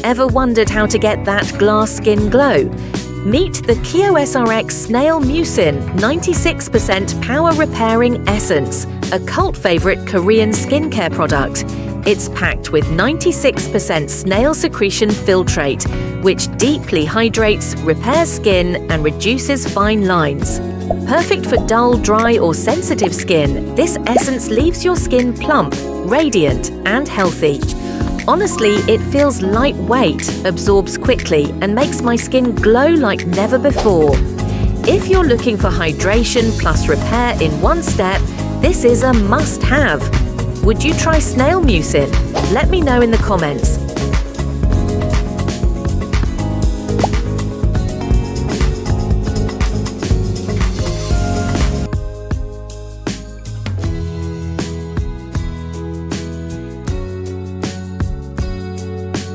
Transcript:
Ever wondered how to get that glass skin glow? Meet the COSRX Snail Mucin 96% Power Repairing Essence, a cult favorite Korean skincare product. It's packed with 96% snail secretion filtrate, which deeply hydrates, repairs skin, and reduces fine lines. Perfect for dull, dry, or sensitive skin, this essence leaves your skin plump, radiant, and healthy. Honestly, it feels lightweight, absorbs quickly, and makes my skin glow like never before. If you're looking for hydration plus repair in one step, this is a must-have. Would you try Snail Mucin? Let me know in the comments.